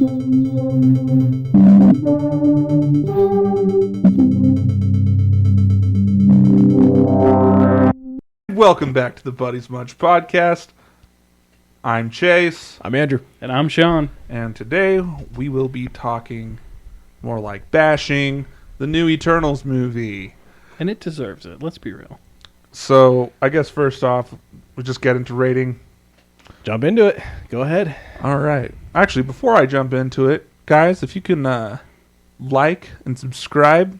Welcome back to the Buddies Munch podcast. I'm Chase. I'm Andrew. And I'm Sean. And today we will be talking more like bashing the new Eternals movie. And it deserves it, let's be real. So, I guess first off, we'll just get into rating. Jump into it. Go ahead. All right. Actually, before I jump into it, guys, if you can like and subscribe,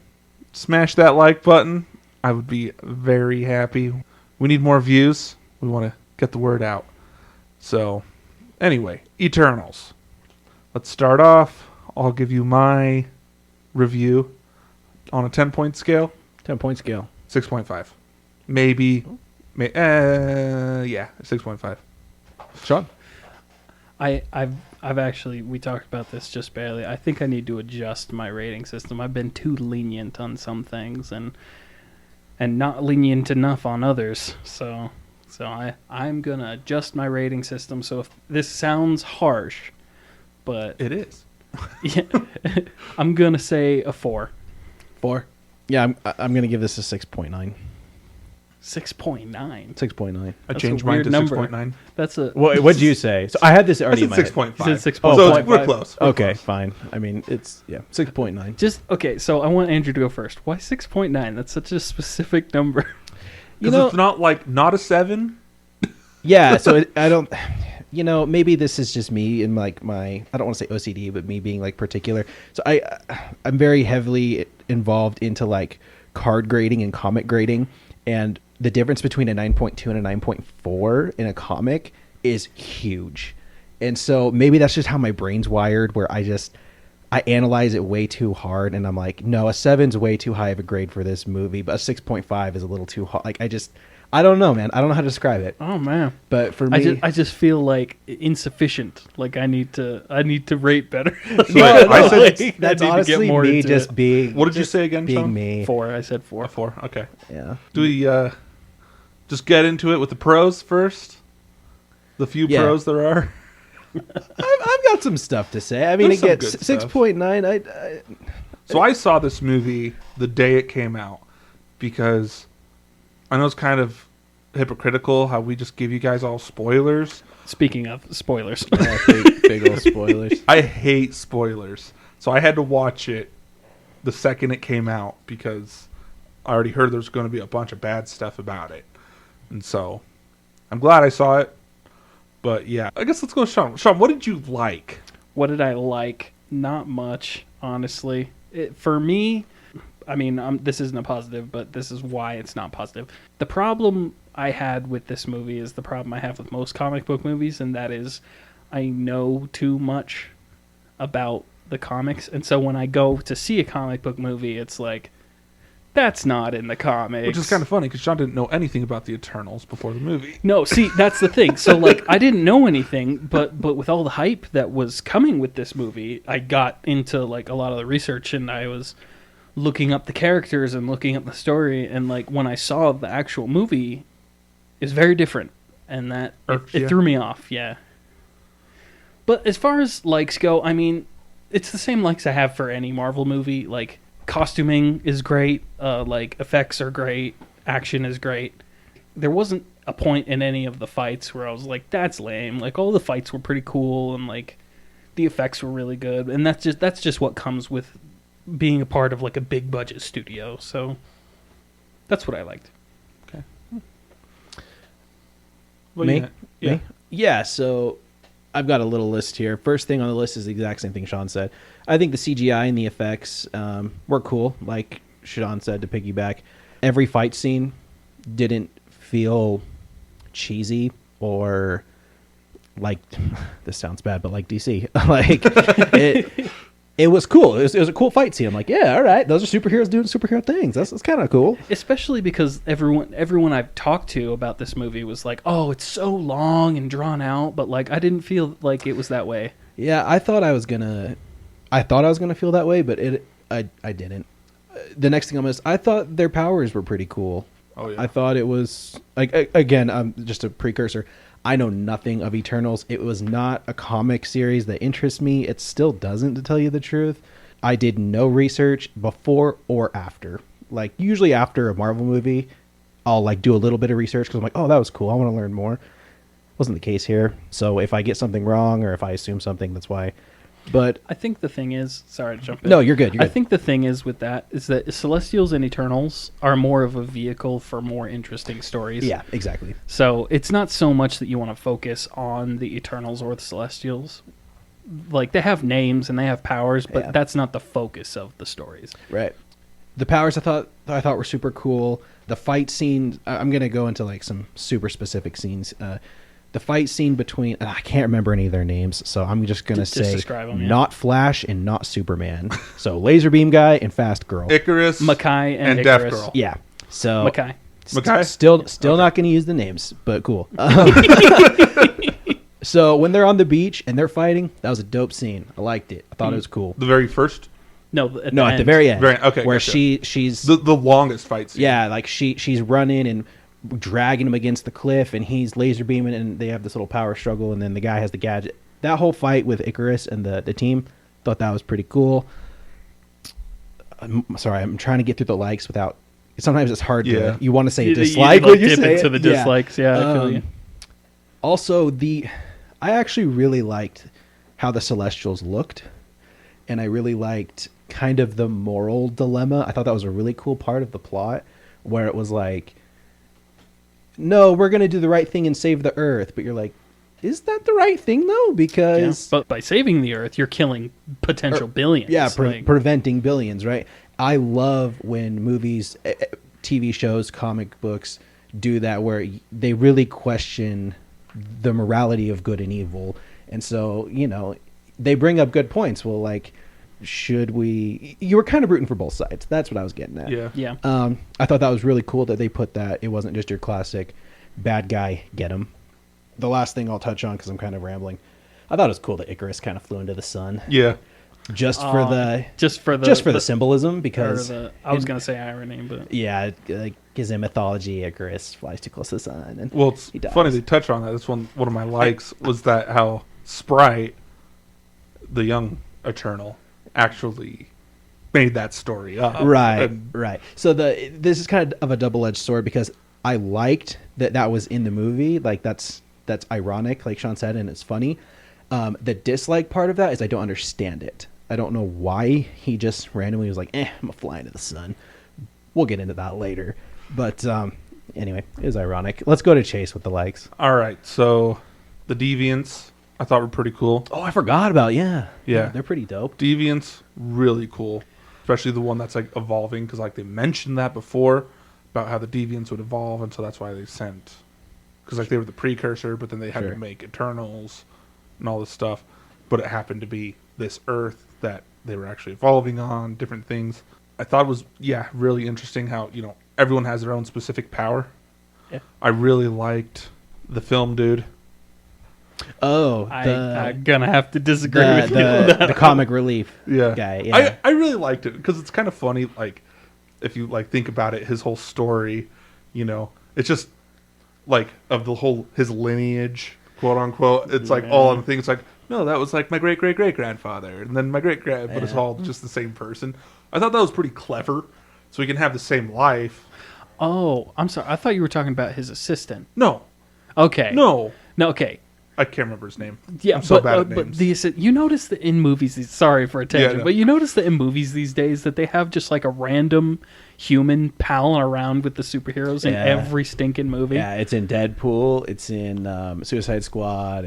smash that like button, I would be very happy. We need more views. We want to get the word out. So, anyway, Eternals. Let's start off. I'll give you my review on a 10-point scale. 10-point scale. 6.5. Maybe. Yeah, 6.5. Sean? I've actually, we talked about this just barely. I think I need to adjust my rating system. I've been too lenient on some things and not lenient enough on others. So I'm going to adjust my rating system. So if this sounds harsh, but It is. yeah, I'm going to say a 4. 4? Yeah, I'm going to give this a 6.9. 6.9. 6.9. I That's changed a mine weird to number. 6.9. That's a... What'd you say? So I had this I already said in my head. 6.5. You said 6.5. So Oh, we're close. We're Okay, close. fine. I mean, it's, 6.9. Just, okay, so I want Andrew to go first. Why 6.9? That's such a specific number. Because it's not like, not a 7. Yeah, so I don't... maybe this is just me and like my, I don't want to say OCD, but me being like particular. So I'm very heavily involved into like card grading and comic grading, and the difference between a 9.2 and a 9.4 in a comic is huge. And so maybe that's just how my brain's wired, where I analyze it way too hard, and I'm like, no, a 7's way too high of a grade for this movie, but a 6.5 is a little too hard. Like I don't know, man. I don't know how to describe it. Oh, man. But for me, I just feel like insufficient. Like I need to rate better. I said that's I need to honestly get more me into just it. being. What did you say again, Being Sean? me. 4. I said 4. A 4. Okay. Yeah. Do we just get into it with the pros first? The few Yeah. pros there are? I've got some stuff to say. I mean, There's some again, good stuff. 6.9. So I saw this movie the day it came out because I know it's kind of hypocritical how we just give you guys all spoilers. Speaking of spoilers. Big old spoilers. I hate spoilers. So I had to watch it the second it came out because I already heard there's going to be a bunch of bad stuff about it. And so I'm glad I saw it. But yeah, I guess let's go with Sean. Sean, what did you like? What did I like? Not much, honestly. For me, I mean, this isn't a positive, but this is why it's not positive. The problem I had with this movie is the problem I have with most comic book movies, and that is I know too much about the comics. And so when I go to see a comic book movie, it's like, that's not in the comics. Which is kind of funny because Sean didn't know anything about the Eternals before the movie. No, see, that's the thing. So, like, I didn't know anything, but with all the hype that was coming with this movie, I got into, like, a lot of the research, and I was looking up the characters and looking up the story, and, like, when I saw the actual movie, it's very different, and that, it threw me off, yeah. But as far as likes go, I mean, it's the same likes I have for any Marvel movie. Like, costuming is great, like, effects are great, action is great. There wasn't a point in any of the fights where I was like, that's lame. Like, all the fights were pretty cool, and, like, the effects were really good. And that's just what comes with being a part of, like, a big budget studio. So that's what I liked. Okay. Me? Yeah. Me? Yeah, so I've got a little list here. First thing on the list is the exact same thing Sean said. I think the CGI and the effects were cool, like Sean said, to piggyback. Every fight scene didn't feel cheesy or like, this sounds bad, but like DC. Like, it was cool. It was a cool fight scene. I'm like, yeah, all right, those are superheroes doing superhero things. That's kind of cool. Especially because everyone I've talked to about this movie was like, oh, it's so long and drawn out, but like I didn't feel like it was that way. Yeah, I thought I was gonna feel that way, but I didn't. The next thing I thought their powers were pretty cool. Oh yeah. I thought it was like, again, just a precursor. I know nothing of Eternals. It was not a comic series that interests me. It still doesn't, to tell you the truth. I did no research before or after. Like, usually after a Marvel movie, I'll like do a little bit of research because I'm like, oh, that was cool. I want to learn more. Wasn't the case here. So if I get something wrong or if I assume something, that's why. But I think the thing is, sorry to jump in. no, you're good. You're I good. think the thing is with that is that Celestials and Eternals are more of a vehicle for more interesting stories. Yeah, exactly. So it's not so much that you want to focus on the Eternals or the Celestials. Like, they have names and they have powers, but Yeah. that's not the focus of the stories. Right. The powers I thought were super cool. The fight scene, I'm gonna go into like some super specific scenes. The fight scene between I can't remember any of their names, so I'm just gonna Just say describe 'em, yeah. not Flash and not Superman. So Laser Beam Guy and Fast Girl. Icarus, Makai and Deaf Icarus. Girl. Yeah. So Makai. Makai? Still not going to use the names, but cool. So when they're on the beach and they're fighting, that was a dope scene. I liked it. I thought it was cool. The very first, No, At the very end, Okay, where gotcha. she's the longest fight scene. yeah, like she's running and dragging him against the cliff, and he's laser beaming, and they have this little power struggle, and then the guy has the gadget. That whole fight with Icarus and the team, thought that was pretty cool. I'm sorry, I'm trying to get through the likes without. Sometimes it's hard Yeah. to. You want to say You dislike like when you dip say into it. the dislikes. Yeah, I feel you. Also, I actually really liked how the Celestials looked, and I really liked kind of the moral dilemma. I thought that was a really cool part of the plot, where it was like, no, we're going to do the right thing and save the Earth, but you're like, is that the right thing though? Yeah. Because But by saving the Earth, you're killing potential billions. yeah, Like, preventing billions, right? I love when movies, TV shows, comic books do that, where they really question the morality of good and evil. And so, they bring up good points. Well, like, should we... You were kind of rooting for both sides. That's what I was getting at. Yeah. yeah. I thought that was really cool that they put that. It wasn't just your classic bad guy, get him. The last thing I'll touch on, because I'm kind of rambling, I thought it was cool that Icarus kind of flew into the sun. Yeah. Just for the symbolism, because I was going to say irony, but yeah, like his in mythology, Icarus flies too close to the sun, and Well, it's he dies. funny they touch on that. That's one of my likes was that how Sprite, the young Eternal, actually made that story up. Right, And- right. So this is kind of a double-edged sword, because I liked that was in the movie. Like that's ironic, like Sean said, and it's funny. The dislike part of that is I don't understand it. I don't know why he just randomly was like, I'm gonna fly into the sun. We'll get into that later. But anyway, it was ironic. Let's go to Chase with the likes. All right. So the Deviants I thought were pretty cool. Oh, I forgot about, yeah. Yeah. They're pretty dope. Deviants, really cool. Especially the one that's like evolving, because like they mentioned that before about how the Deviants would evolve, and so that's why they sent, because like they were the precursor, but then they had Sure. to make Eternals and all this stuff. But it happened to be this Earth that they were actually evolving on, different things. I thought it was really interesting how everyone has their own specific power. Yeah. I really liked the film dude. Oh, I'm going to have to disagree with you. on that. the comic relief Yeah. guy. Yeah. I really liked it because it's kind of funny. Like, if you like think about it, his whole story, it's just like of the whole his lineage, quote unquote. It's like all on the thing. It's like, no, that was like my great great great grandfather, and then my great grand, but it's all just the same person. I thought that was pretty clever, so we can have the same life. Oh, I'm sorry. I thought you were talking about his assistant. No, Okay. no, Okay. I can't remember his name. Yeah, I'm so bad at but names. you notice that in movies, sorry for a tangent, no. but you notice that in movies these days that they have just like a random human palling around with the superheroes in Yeah. every stinking movie. Yeah, it's in Deadpool. It's in Suicide Squad.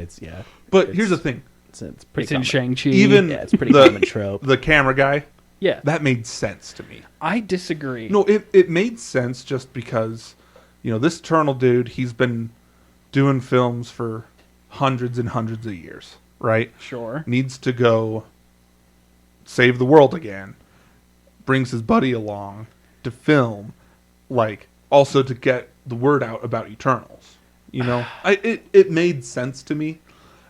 But here's the thing: it's pretty It's in common. Shang-Chi. even Yeah, it's a pretty common trope. the camera guy, Yeah. that made sense to me. I disagree. No, it made sense just because, this Eternal dude, he's been doing films for hundreds and hundreds of years, right? Sure. Needs to go save the world again. Brings his buddy along to film, like, also to get the word out about Eternals. It made sense to me.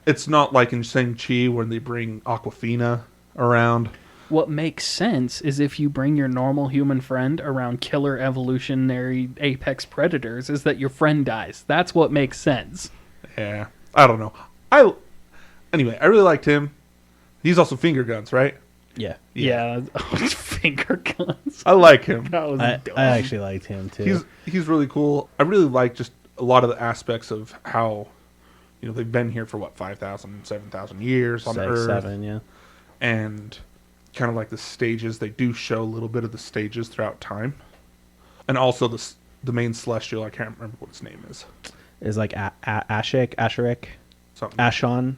It's not like in Shang-Chi when they bring Aquafina around. What makes sense is if you bring your normal human friend around killer evolutionary apex predators, is that your friend dies. That's what makes sense. Yeah, I don't know. Anyway, I really liked him. He's also Finger Guns, right? Yeah. Yeah, finger guns. I like him. That was I dumb. actually liked him too. He's really cool. I really like just a lot of the aspects of how, they've been here for 5,000, 7,000 years on Six, Earth, 7, yeah. and kind of like the stages. They do show a little bit of the stages throughout time, and also the main celestial. I can't remember what his name is. Is like Asherik, Something, Ashon.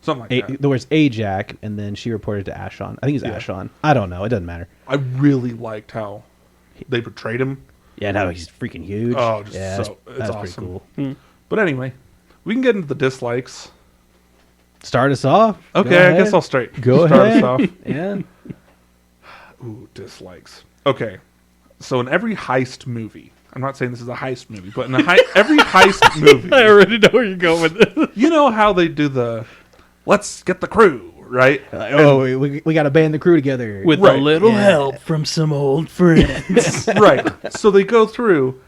something like that. There was Ajak, and then she reported to Ashon. I think it's Yeah. Ashon. I don't know. It doesn't matter. I really liked how they portrayed him. Yeah, no, he's freaking huge. Oh, just yeah, so that's it's pretty awesome. cool. But anyway, we can get into the dislikes. Start us off. Okay, Go I ahead. guess I'll start Go us ahead. off. Yeah. Ooh, dislikes. Okay, so in every heist movie, I'm not saying this is a heist movie, but in every heist movie, I already know where you're going with this. you know how they do the let's get the crew, right? Like, oh, we got to band the crew together. With Right. a little Yeah. help from some old friends. Right. So they go through,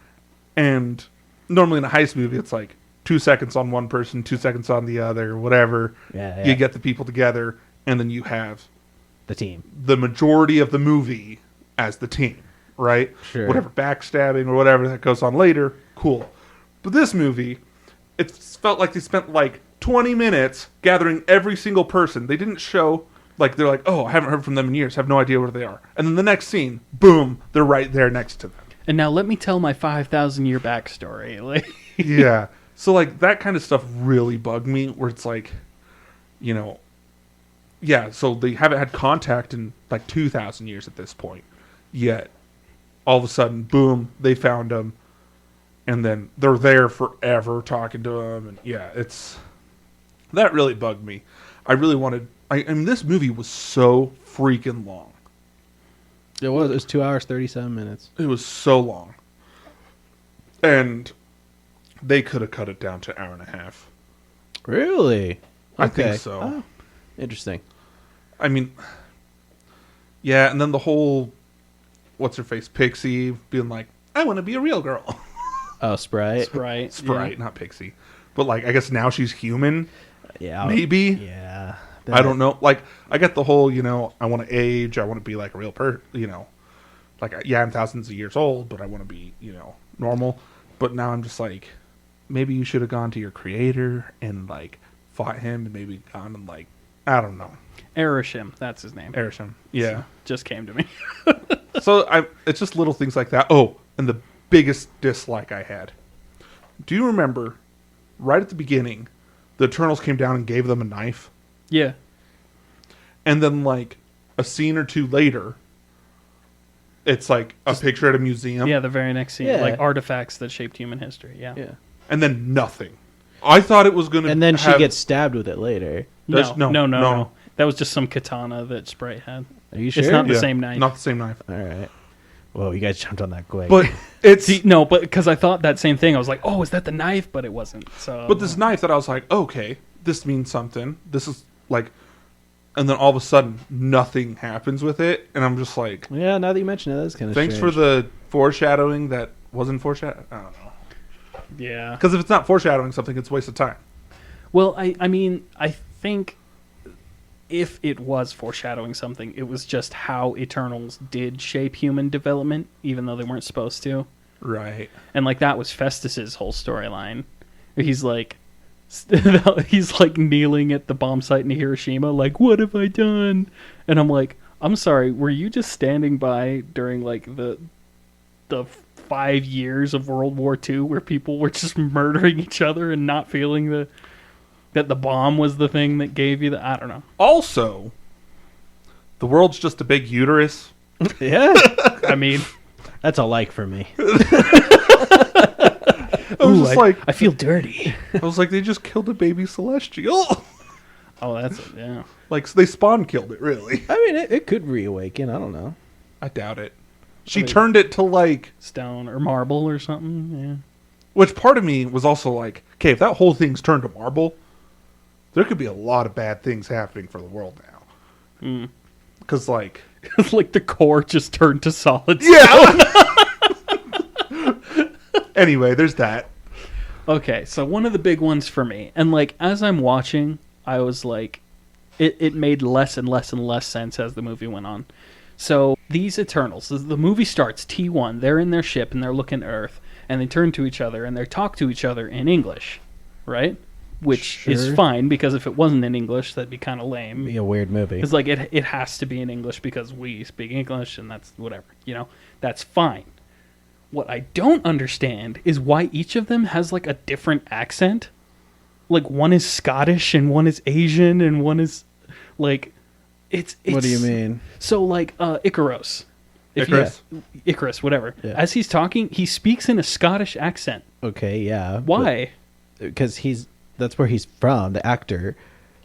and normally in a heist movie, it's like 2 seconds on one person, 2 seconds on the other, whatever. Yeah. You get the people together, and then you have the team. the majority of the movie as the team, right? Sure. Whatever backstabbing or whatever that goes on later, cool. But this movie, it felt like they spent like 20 minutes gathering every single person. They didn't show, like, they're like, oh, I haven't heard from them in years, have no idea where they are. And then the next scene, boom, they're right there next to them. And now let me tell my 5,000 year backstory. Like, Yeah. So, like, that kind of stuff really bugged me, where it's like, yeah, so they haven't had contact in like 2,000 years at this point. Yet, all of a sudden, boom, they found him. And then they're there forever talking to him. And yeah, that really bugged me. I really wanted, I mean, this movie was so freaking long. It was 2 hours, 37 minutes. It was so long. And they could have cut it down to an hour and a half. Really? I think so. Oh, interesting. I mean, yeah, and then the whole, what's her face, Pixie, being like, I want to be a real girl. Oh, Sprite. Sprite, not Pixie. But, like, I guess now she's human, Yeah. maybe. Yeah. I don't know. Like, I get the whole, I want to age, I want to be like a real person, Like, yeah, I'm thousands of years old, but I want to be, normal. But now I'm just like, maybe you should have gone to your creator and, like, fought him and maybe gone and, like, I don't know. Erishim, that's his name. Erishim. Yeah. Just came to me. So it's just little things like that. Oh, and the biggest dislike I had. Do you remember, right at the beginning, the Eternals came down and gave them a knife? Yeah. And then, like, a scene or two later, it's like a picture at a museum. Yeah, the very next scene. Yeah. Like artifacts that shaped human history. Yeah. Yeah. And then nothing. I thought it was going to And then she gets stabbed with it later. No. That was just some katana that Sprite had. Are you sure? It's not the same knife. Not the same knife. All right. Whoa, you guys jumped on that quick. But it's... See, no, but because I thought that same thing. I was like, oh, is that the knife? But it wasn't. So. But this knife that I was like, okay, this means something. This is, like... And then all of a sudden, nothing happens with it. And I'm just like... yeah, now that you mention it, that's kind of Thanks for the foreshadowing that wasn't foreshadowing. I don't know. Yeah. Because if it's not foreshadowing something, it's a waste of time. Well, I mean, I think if it was foreshadowing something, it was just how Eternals did shape human development, even though they weren't supposed to. Right. And like that was Festus's whole storyline. He's like kneeling at the bomb site in Hiroshima, like, what have I done? And I'm like, I'm sorry, were you just standing by during like the 5 years of World War II where people were just murdering each other and not feeling that the bomb was the thing that gave you I don't know. Also, the world's just a big uterus. Yeah. I mean, That's a like for me. I was just like, I feel dirty. I was like, they just killed a baby celestial. Oh, that's yeah. Like, they spawn killed it, really. I mean, it could reawaken. I don't know. I doubt it. She mean- turned it to, like... Stone or marble or something. Yeah. Which part of me was also like, okay, if that whole thing's turned to marble, there could be a lot of bad things happening for the world now. Because, like... It's like the core just turned to solid. Yeah! Anyway, there's that. Okay, so one of the big ones for me, and like as I'm watching, I was like, it made less and less and less sense as the movie went on. So these Eternals, the movie starts T1, they're in their ship and they're looking at Earth, and they turn to each other and they talk to each other in English, right? Which is Sure. fine, because if it wasn't in English, that'd be kind of lame. Be a weird movie. It's like it has to be in English because we speak English, and that's whatever, that's fine. What I don't understand is why each of them has like a different accent. Like one is Scottish and one is Asian and one is like it's What do you mean? So like Icarus. Icarus? Icarus, whatever. Yeah. As he's talking, he speaks in a Scottish accent. Okay, yeah. Why? Because that's where he's from, the actor.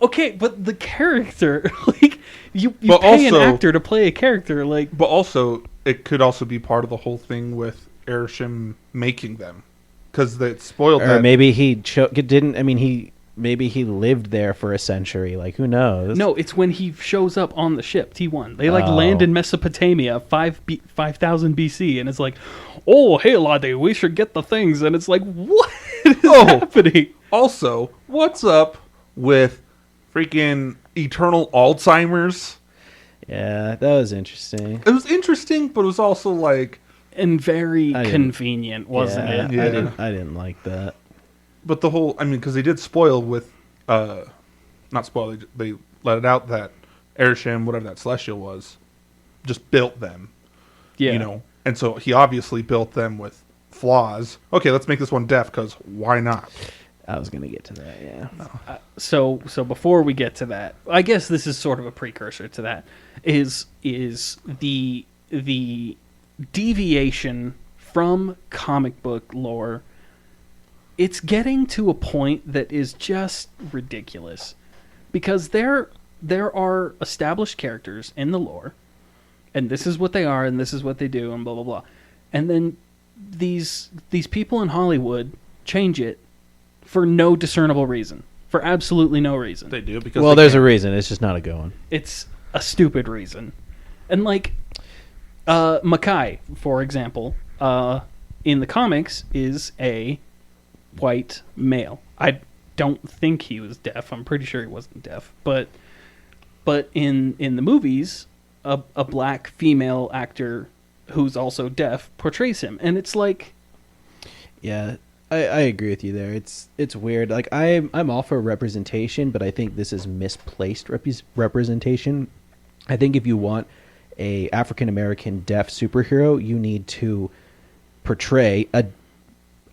Okay, but the character, like you But pay an also- actor to play a character, like But also, it could also be part of the whole thing with Airshim making them, because it spoiled Or that. maybe he didn't. I mean, maybe he lived there for a century. Like, who knows? no, it's when he shows up on the ship T1. They like Oh. land in Mesopotamia, 5000 BC, and it's like, oh hey laddie, we should get the things, and it's like, what is happening? Also, what's up with freaking eternal Alzheimer's? Yeah, that was interesting. It was interesting, but it was also like, And very I didn't- convenient, wasn't Yeah, it? Yeah. I didn't like that. but the whole, I mean, because they did spoil with, not spoil, they let it out that Airshim, whatever that Celestial was, just built them, Yeah. and so he obviously built them with flaws. Okay, let's make this one deaf, because why not? I was gonna get to that. Yeah. So before we get to that, I guess this is sort of a precursor to that. Is the deviation from comic book lore? It's getting to a point that is just ridiculous, because there are established characters in the lore, and this is what they are, and this is what they do, and blah blah blah, and then these people in Hollywood change it for no discernible reason, for absolutely no reason. They do, because Well, there's a reason. It's just not a good one. It's a stupid reason. And like Makai, for example, in the comics is a white male. I don't think he was deaf. I'm pretty sure he wasn't deaf. But in the movies, a black female actor who's also deaf portrays him, and it's like, Yeah, I agree with you there. It's weird. Like I'm all for representation, but I think this is misplaced representation. I think if you want a African American deaf superhero, you need to portray a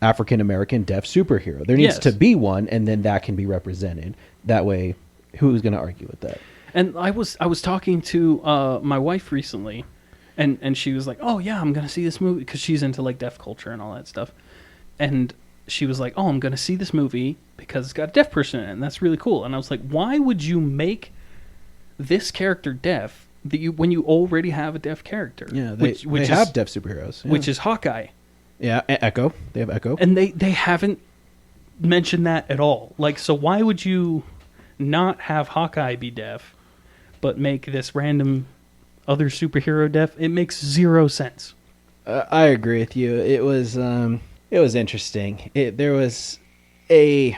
African American deaf superhero. There needs Yes. to be one, and then that can be represented. That way, who's going to argue with that? And I was talking to my wife recently, and she was like, "Oh yeah, I'm gonna see this movie," because she's into like deaf culture and all that stuff. And she was like, "Oh, I'm gonna see this movie because it's got a deaf person in it, and that's really cool." And I was like, "Why would you make this character deaf when you already have a deaf character?" Yeah, they which have is, deaf superheroes. Yeah. which is Hawkeye, yeah, Echo. They have Echo. and they haven't mentioned that at all. Like, so why would you not have Hawkeye be deaf, but make this random other superhero deaf? It makes zero sense. I agree with you. It was interesting. There was a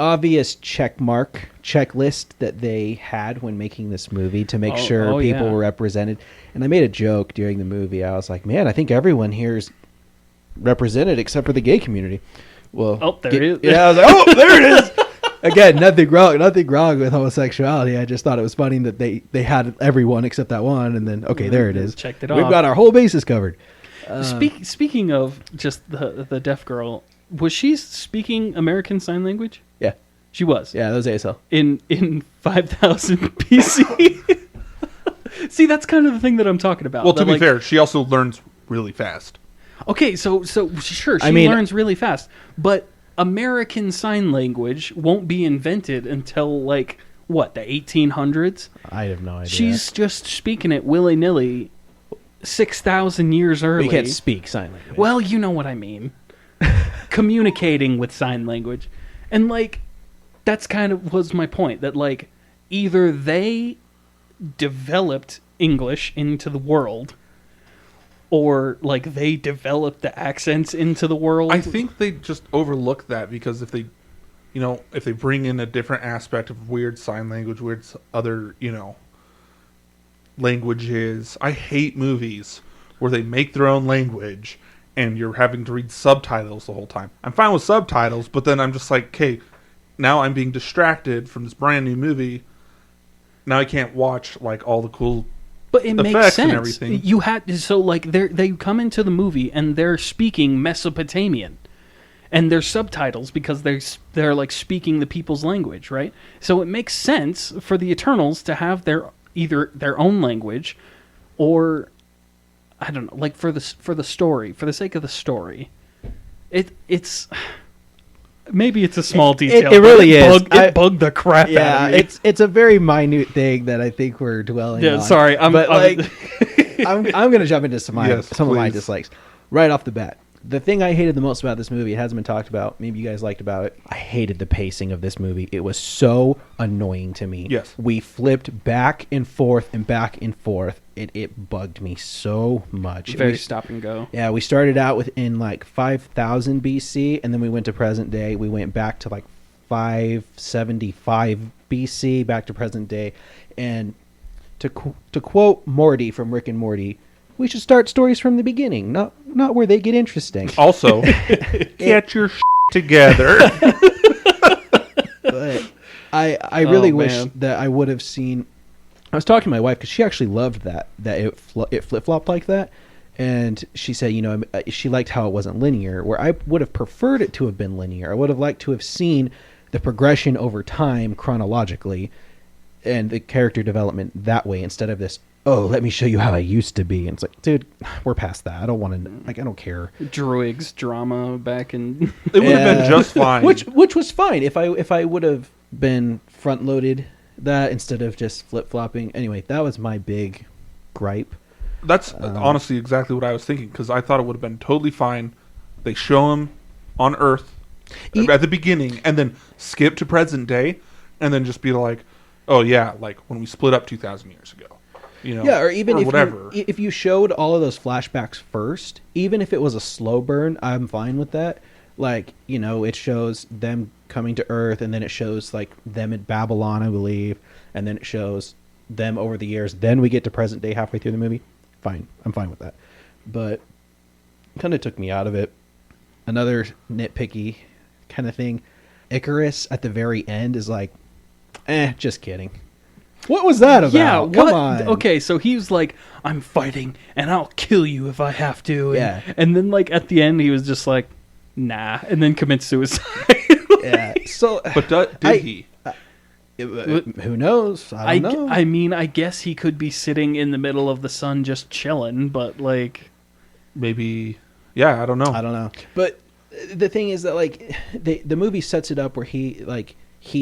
obvious checklist that they had when making this movie to make sure people yeah. were represented. And I made a joke during the movie. I was like, "Man, I think everyone here is represented except for the gay community." Well, Oh, there it is. Yeah, I was like, "Oh, there it is." Again, nothing wrong with homosexuality. I just thought it was funny that they had everyone except that one, and then okay, there it is. Checked it We've off. got our whole bases covered. Speaking of just the deaf girl, was she speaking American Sign Language? Yeah, She was. yeah, that was ASL. In 5000 BC. See, that's kind of the thing that I'm talking about. Well, to That, be like, fair, she also learns really fast. Okay, so sure, she I mean- learns really fast, but American Sign Language won't be invented until like what, the 1800s? I have no idea. She's just speaking it willy nilly, 6,000 years early. You can't speak sign language. Well, you know what I mean. Communicating with sign language, and like that's kind of was my point. That like either they developed English into the world, or like they develop the accents into the world. I think they just overlook that because if they, if they bring in a different aspect of weird sign language, other, languages. I hate movies where they make their own language and you're having to read subtitles the whole time. I'm fine with subtitles, but then I'm just like, okay, now I'm being distracted from this brand new movie. Now I can't watch like all the cool but it makes effects sense. and everything. You had so like they come into the movie and they're speaking Mesopotamian, and there's subtitles because they're like speaking the people's language, right? So it makes sense for the Eternals to have either their own language, or I don't know, like for the story, for the sake of the story. It's maybe it's a small detail. It really is. It bugged the crap out of me. It's a very minute thing that I think we're dwelling on. Sorry, I'm going to jump into some of my please. dislikes right off the bat. The thing I hated the most about this movie, it hasn't been talked about. Maybe you guys liked about it. I hated the pacing of this movie. It was so annoying to me. Yes. We flipped back and forth and back and forth. It bugged me so much. very stop and go. Yeah, we started out in like 5000 BC, and then we went to present day. We went back to like 575 BC, back to present day. And to quote Morty from Rick and Morty, we should start stories from the beginning, not where they get interesting. Also, get your together. But I really wish man. that I would have seen. I was talking to my wife because she actually loved that it flip flopped like that, and she said, she liked how it wasn't linear. Where I would have preferred it to have been linear. I would have liked to have seen the progression over time chronologically, and the character development that way instead of this. Oh, let me show you how I used to be. And it's like, dude, we're past that. I don't want to. Like, I don't care. Druig's drama back in. It would have been just fine. Which was fine if I would have been front loaded that instead of just flip flopping. Anyway, that was my big gripe. That's honestly exactly what I was thinking, because I thought it would have been totally fine. They show him on Earth at the beginning, and then skip to present day, and then just be like, "Oh yeah, like when we split up 2,000 years ago." Yeah, or even if whatever. if you showed all of those flashbacks first, even if it was a slow burn, I'm fine with that. Like, it shows them coming to Earth, and then it shows like them in Babylon, I believe, and then it shows them over the years. Then we get to present day halfway through the movie. Fine, I'm fine with that. But kind of took me out of it. Another nitpicky kind of thing. Icarus at the very end is like, just kidding. What was that about? Yeah, Come on. Okay, so he was like, "I'm fighting, and I'll kill you if I have to." And then like at the end, he was just like, "Nah," and then commits suicide. Yeah. So, But did he? Who knows? I don't know. I mean, I guess he could be sitting in the middle of the sun just chilling, but like, Maybe. Yeah, I don't know. I don't know. But the thing is that like the movie sets it up where he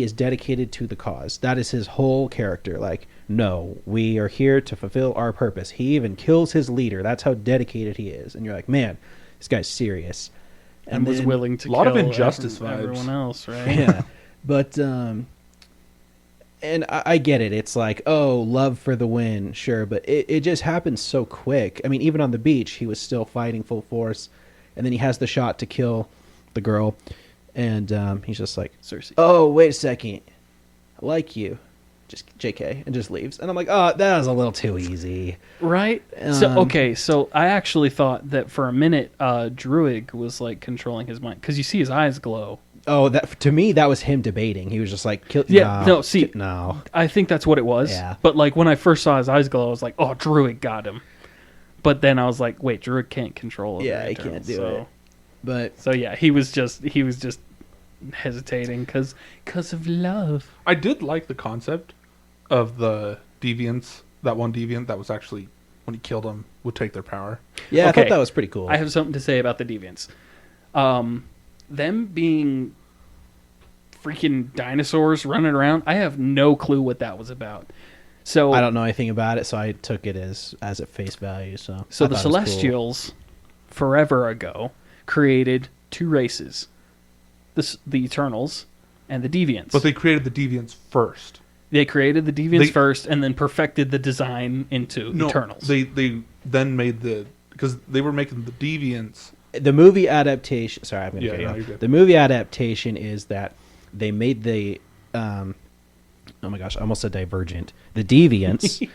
is dedicated to the cause. That is his whole character. Like, no, we are here to fulfill our purpose. He even kills his leader. That's how dedicated he is. And you're like, man, this guy's serious. and was then- willing to a lot of kill Injustice vibes. everyone else, right? Yeah. But and I get it. It's like, oh, love for the win, sure, but it just happens so quick. I mean, even on the beach, he was still fighting full force, and then he has the shot to kill the girl, and he's just like, Cersei. oh, wait a second, I like you, just JK, and just leaves. And I'm like, oh, that was a little too easy. Right. So I actually thought that for a minute, Druig was like controlling his mind because you see his eyes glow. Oh, that to me, that was him debating. He was just like, Yeah, no, see- no. I think that's what it was. Yeah. But like when I first saw his eyes glow, I was like, "Oh, Druig got him." But then I was like, "Wait, Druig can't control it." Yeah, he can't do it. But So yeah, he was just hesitating because of love. I did like the concept of the deviants. That one deviant that was actually, when he killed them, would take their power. yeah, I Okay. thought that was pretty cool. I have something to say about the deviants. Them being freaking dinosaurs running around, I have no clue what that was about. So I don't know anything about it, so I took it as at face value. So So I the thought it was cool. Celestials, forever ago, created two races: the Eternals and the Deviants. But they created the deviants first. They created the Deviants They- first, and then perfected the design into Eternals. They then made the because they were making the Deviants. The movie adaptation. Sorry, I'm going to Yeah, cut you no, off. you're good. The movie adaptation is that they made the. Oh my gosh! I almost said Divergent. The Deviants.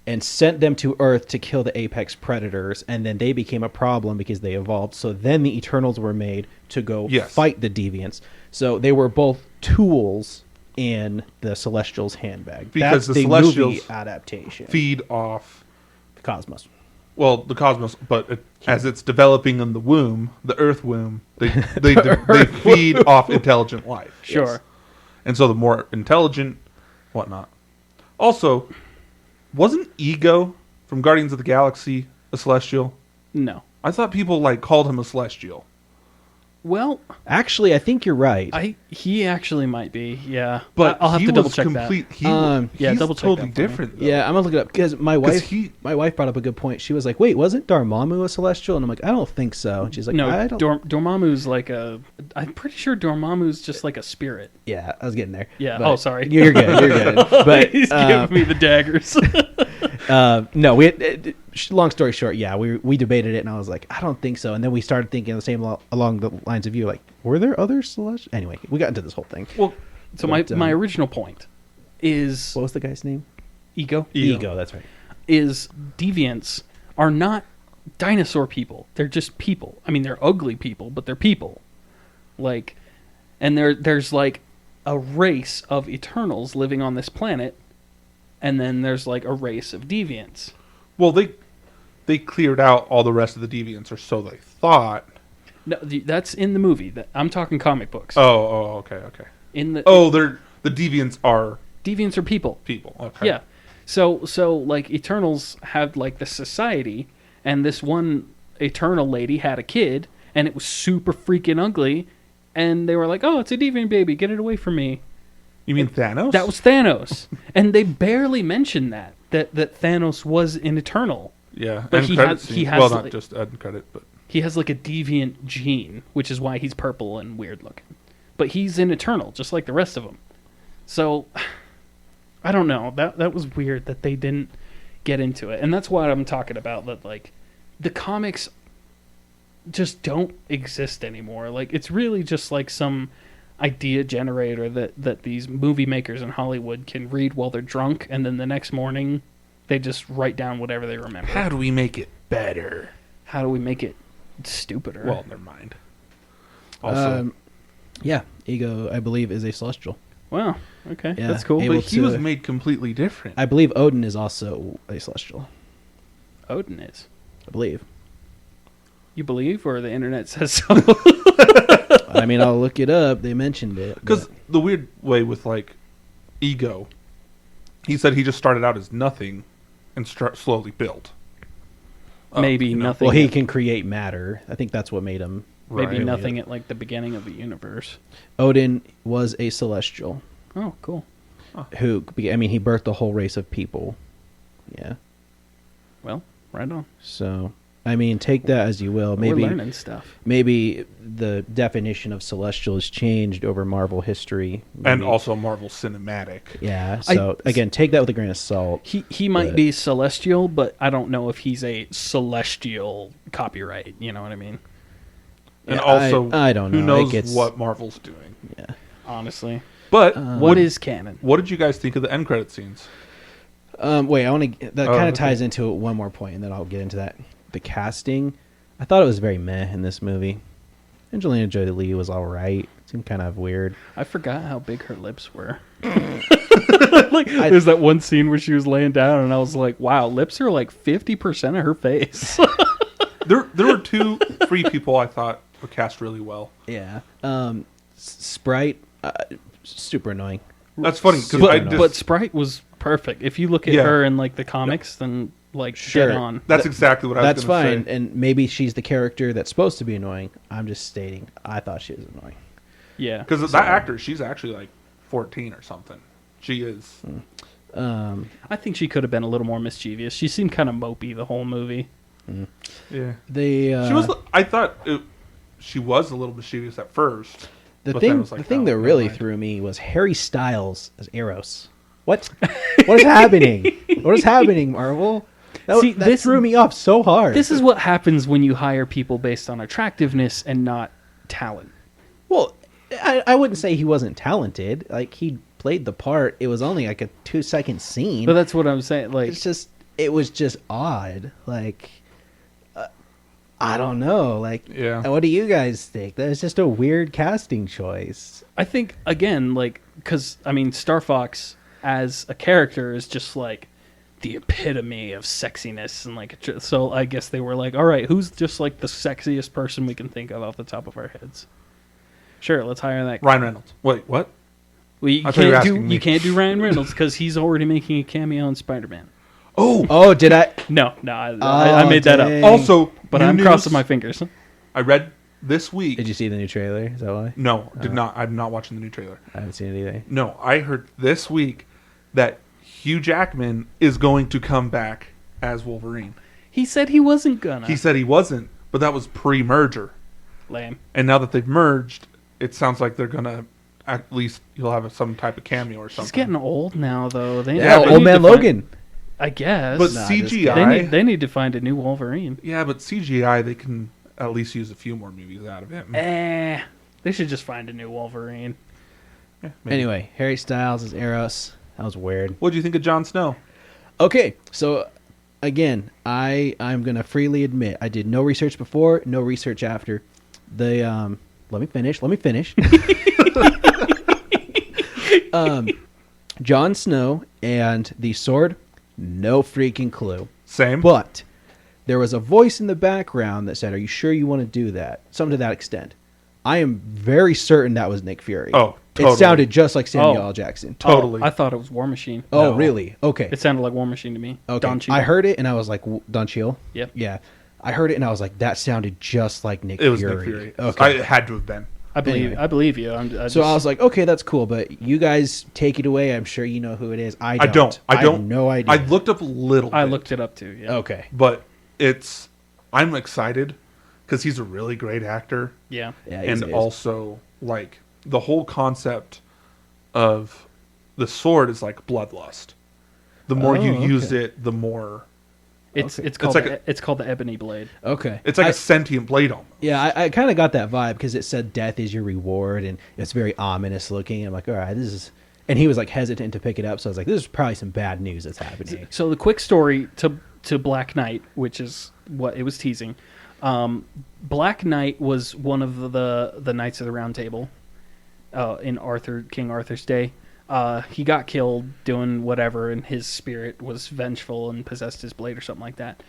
And sent them to Earth to kill the apex predators, and then they became a problem because they evolved. So then the Eternals were made to go fight the Deviants. So they were both tools in the Celestials' handbag. Because That's the the movie Celestials adaptation. Feed off, The Cosmos. well, the cosmos, but as it's developing in the womb, the Earth womb, they they feed off intelligent life. Sure. Yes. And so the more intelligent, whatnot. Also, wasn't Ego from Guardians of the Galaxy a Celestial? No. I thought people like called him a Celestial. Well, Actually, I think you're right. he actually might be. Yeah. But I'll have he to double was check yeah, Yeah, double check totally that for me. different. Though. Yeah, I'm gonna look it up because my 'Cause wife brought up a good point. She was like, "Wait, wasn't Dormammu a Celestial?" And I'm like, "I don't think so." And she's like, No, "I don't." Dormammu's like a. I'm pretty sure Dormammu's just like a spirit. Yeah, I was getting there. Yeah. But Oh, sorry. You're good. You're good. But He's giving me the daggers. no, we. Long story short, yeah, we debated it, and I was like, I don't think so. And then we started thinking the same along the lines of you, like, were there other Celestials? Anyway, we got into this whole thing. Well, so But, my original point is What was the guy's name? ego. Ego. That's right. Is deviants are not dinosaur people. They're just people. I mean, they're ugly people, but they're people. Like, and there's like a race of Eternals living on this planet, and then there's like a race of deviants. Well, they cleared out all the rest of the Deviants, or so they thought. No, that's in the movie. I'm talking comic books. Okay. In the The Deviants are deviants are people. people. Okay. Yeah. So like Eternals have like the society, and this one Eternal lady had a kid, and it was super freaking ugly, and they were like, "Oh, it's a deviant baby. Get it away from me." You mean Thanos? That was Thanos, and they barely mentioned that Thanos was an Eternal. yeah. but end he credit has- scene. he has, well, not like- just end credit, but He has like a deviant gene, which is why he's purple and weird looking. But he's an Eternal, just like the rest of them. So, I don't know. That was weird that they didn't get into it, and that's what I'm talking about. That like, the comics just don't exist anymore. Like, it's really just like some idea generator that these movie makers in Hollywood can read while they're drunk, and then the next morning they just write down whatever they remember. how do we make it better? How do we make it stupider? Well, never mind. Also, Yeah, Ego, I believe, is a Celestial. Wow. Okay, Yeah, that's cool. able but he was to- made completely different. I believe Odin is also a Celestial. Odin is. I believe. You believe, or the internet says so? I mean, I'll look it up. They mentioned it. Because but- the weird way with like Ego, he said he just started out as nothing and slowly built. Maybe you know. nothing. well, he can create matter. I think that's what made him. maybe Right. nothing at like the beginning of the universe. Odin was a Celestial Oh, cool. who, I mean, he birthed a whole race of people. Yeah. Well, right on. So, I mean, take that as you will. We're learning stuff. Maybe the definition of Celestial has changed over Marvel history. And Maybe- also Marvel Cinematic. Yeah. So, again, take that with a grain of salt. He might But- be celestial, but I don't know if he's a celestial copyright. You know what I mean? And Yeah, also, I don't know. who It knows gets- what Marvel's doing. Yeah. Honestly, But what is canon? what did you guys think of the end credit scenes? Wait, I want to. That Oh, kind of okay. ties into one more point, and then I'll get into that. The casting, I thought it was very meh in this movie. Angelina Jolie was all right. Seemed kind of weird. I forgot how big her lips were. Like, there's that one scene where she was laying down, and I was like, "Wow, lips are like 50% of her face." There were two free people I thought were cast really well. Yeah. Sprite, super annoying. That's funny because But- I but just Sprite was perfect. If you look at Yeah. her in like the comics, then like Sure. dead on. that's exactly what I was That's going to fine, say. and maybe she's the character that's supposed to be annoying. I'm just stating, I thought she was annoying. Yeah, Because that actor, she's actually like 14 or something. She is. I think she could have been a little more mischievous. She seemed kind of mopey the whole movie. Yeah. They She was. I thought she was a little mischievous at first. the but then thing. it was like, the thing oh, that never really mind. threw me was Harry Styles as Eros. What? What is happening? What is happening, Marvel? See, that this- threw me off so hard. This is what happens when you hire people based on attractiveness and not talent. Well, I wouldn't say he wasn't talented. Like, he played the part. It was only like a 2-second scene. But that's what I'm saying. Like, It was just odd. Like, I don't know. Like, Yeah. what do you guys think? That was just a weird casting choice. I think again, like, because I mean, Star Fox as a character is just like the epitome of sexiness, and like, so I guess they were like, all right, who's just like the sexiest person we can think of off the top of our heads? Sure, let's hire that. Ryan Reynolds. Wait, what? Well, you I thought you were can't do asking me. you can't do Ryan Reynolds because he's already making a cameo in Spider-Man. Oh, did I? No, I made that dang. up. Also, But new I'm news, crossing my fingers. I read this week. Did you see the new trailer? Is that why? No, did not. I'm not watching the new trailer. I haven't seen it either. No, I heard this week that Hugh Jackman is going to come back as Wolverine. He said he wasn't gonna. He said he wasn't, but that was pre-merger. Lame. And now that they've merged, it sounds like they're gonna at least he'll have some type of cameo or something. He's getting old now, though. They Yeah, they Old need Man to find- Logan. I guess. But Nah, CGI, they need to find a new Wolverine. yeah, but CGI they can at least use a few more movies out of him. They should just find a new Wolverine. Yeah, maybe. Anyway, Harry Styles as Eros. That was weird. What do you think of Jon Snow? Okay, so again, I'm gonna freely admit I did no research before, no research after. The let me finish. Jon Snow and the sword, no freaking clue. Same. But there was a voice in the background that said, "Are you sure you want to do that?" Something to that extent. I am very certain that was Nick Fury. Oh, totally. It sounded just like Samuel Oh. L. Jackson. Totally. Oh, I thought it was War Machine. Oh, No. really? Okay. It sounded like War Machine to me. Okay. Don Cheadle. I heard it and I was like, Don Cheadle? Yep. Yeah. I heard it and I was like, that sounded just like Nick It was Fury. Nick Fury. Okay. It had to have been. I believe. Anyway. I believe you. So I was like, okay, that's cool, but you guys take it away. I'm sure you know who it is. I I don't. don't. have no idea. I looked up a little. I bit, looked it up too. Yeah. Okay. but I'm excited because he's a really great actor, Yeah. Yeah, and he's- also like the whole concept of the sword is like bloodlust. The more you Oh, use okay. it, the more It's Okay. it's called like it's called the Ebony Blade. Okay. it's like I- a sentient blade almost. Yeah, I kind of got that vibe because it said death is your reward, and it's very ominous looking. I'm like, all right, this is. And he was like hesitant to pick it up, so I was like, this is probably some bad news that's happening. So the quick story to Black Knight, which is what it was teasing. Black Knight was one of the Knights of the Round Table in King Arthur's day. He got killed doing whatever, and his spirit was vengeful and possessed his blade or something like that.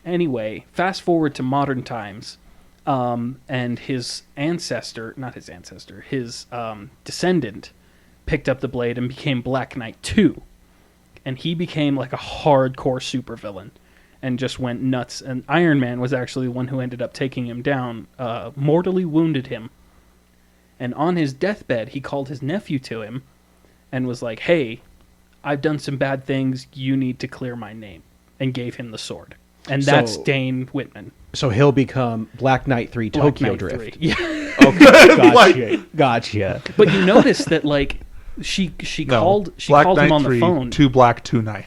Anyway, fast forward to modern times, and his descendant picked up the blade and became Black Knight 2. And he became like a hardcore supervillain and just went nuts. And Iron Man was actually the one who ended up taking him down, mortally wounded him. And on his deathbed, he called his nephew to him and was like, hey, I've done some bad things. You need to clear my name. And gave him the sword. And that's So- Dane Whitman. So he'll become Black Knight 3 Black Tokyo Knight Drift. 3. Yeah. Okay, gotcha. Like- Gotcha. But you notice that, like, she No. called Black him Knight on the 3, phone. 2 Black, 2 Night.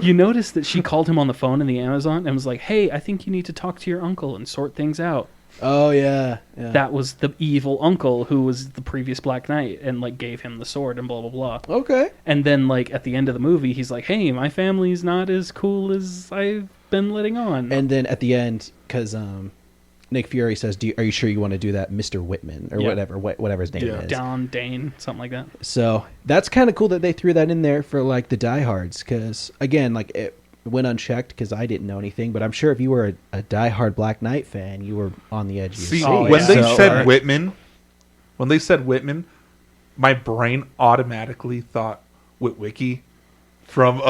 You notice that she called him on the phone in the Amazon and was like, hey, I think you need to talk to your uncle and sort things out. Oh, yeah. Yeah. That was the evil uncle who was the previous Black Knight and, like, gave him the sword and blah, blah, blah. Okay. And then, like, at the end of the movie, he's like, hey, my family's not as cool as I've been letting on. And then at the end, because Nick Fury says, are you sure you want to do that, Mr. Whitman? Or Yeah. whatever his name Yeah. is. Don, Dane, something like that. So that's kind of cool that they threw that in there for like the diehards, because again, like it went unchecked because I didn't know anything. But I'm sure if you were a diehard Black Knight fan, you were on the edge of your See, seat. Oh, when yeah. they So- said Whitman, my brain automatically thought Witwicky from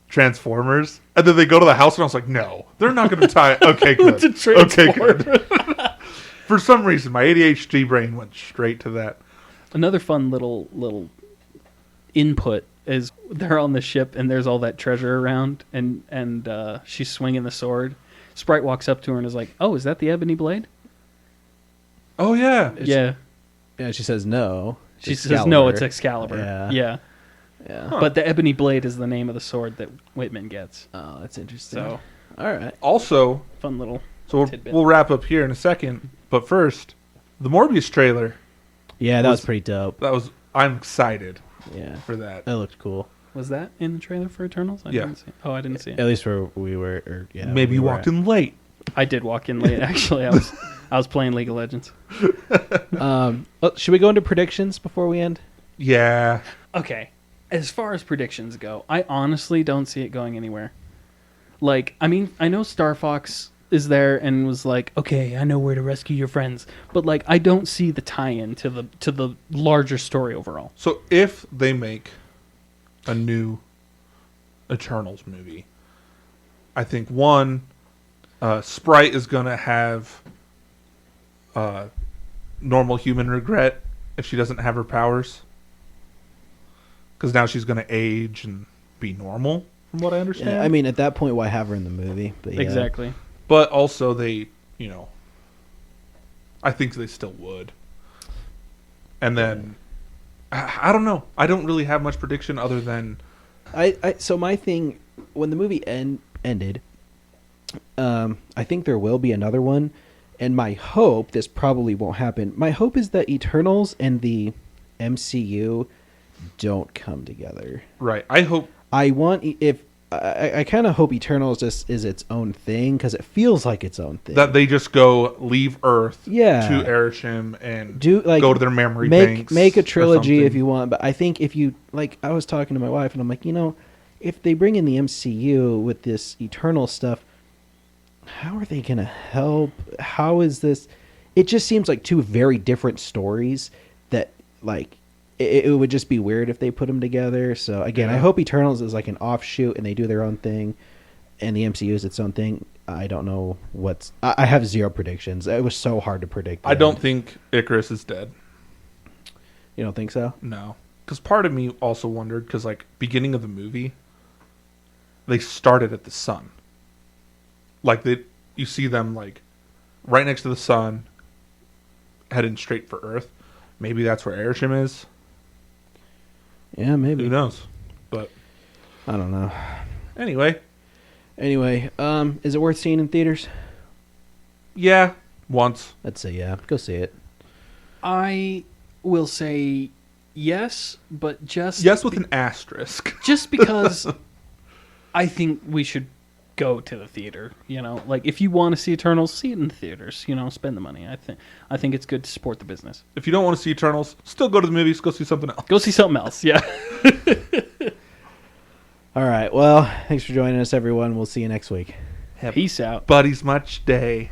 Transformers, and then they go to the house, and I was like, no, they're not going to tie. Okay, good. To Okay, good. For some reason, my ADHD brain went straight to that. Another fun little input is they're on the ship and there's all that treasure around and she's swinging the sword. Sprite walks up to her and is like, "Oh, is that the ebony blade?" Oh yeah, Yeah. Yeah, she says no. She says, "No, it's Excalibur." Yeah. Yeah. Yeah. Huh. But the ebony blade is the name of the sword that Whitman gets. Oh, that's interesting. So All right. Also, fun little. so Tidbit. we'll wrap up here in a second. But first, the Morbius trailer. Yeah, that was pretty dope. I'm excited Yeah. for that. That looked cool. Was that in the trailer for Eternals? I Yeah. didn't see it. Oh, I didn't see At it. least where we were. Or, yeah. Maybe we you were walked at. in late. I did walk in late. Actually, I was playing League of Legends. Should we go into predictions before we end? Yeah. Okay, as far as predictions go, I honestly don't see it going anywhere. Like, I mean, I know Star Fox is there and was like, okay, I know where to rescue your friends, but like, I don't see the tie-in to the larger story overall. So if they make a new Eternals movie, I think one, Sprite is gonna have normal human regret if she doesn't have her powers, because now she's gonna age and be normal, from what I understand. Yeah, I mean, at that point, why have her in the movie? But yeah. Exactly. But also they, I think they still would. And then, I don't know. I don't really have much prediction other than So my thing, when the movie ended, I think there will be another one, and my hope, this probably won't happen, my hope is that Eternals and the MCU don't come together. right. I hope I kind of hope Eternals just is its own thing, because it feels like its own thing. that they just go leave Earth Yeah. to Arishem and Like, go to their memory make banks. make a or trilogy if something. you want, but I think if you like, I was talking to my wife and I'm like, if they bring in the MCU with this Eternal stuff, how are they gonna help? How is this? It just seems like two very different stories that like it would just be weird if they put them together. So again, I Yeah. hope Eternals is like an offshoot and they do their own thing, and the MCU is its own thing. I don't know I have zero predictions. It was so hard to predict. the I don't end. think Icarus is dead. You don't think so? No. Because part of me also wondered, because, like, beginning of the movie, they started at the sun. Like, you see them, like, right next to the sun, heading straight for Earth. Maybe that's where Arishem is. Yeah, maybe. Who knows? But, I don't know. anyway, Anyway, is it worth seeing in theaters? yeah, once. I'd say yeah. Go see it. I will say yes, but just Yes, with an asterisk. just because I think we should go to the theater. Like, if you want to see Eternals, see it in the theaters. Spend the money. I think it's good to support the business. If you don't want to see Eternals, still go to the movies, go see something else. Go see something else. Yeah. All right. Well, thanks for joining us, everyone. We'll see you next week. Peace out. Buddies much day.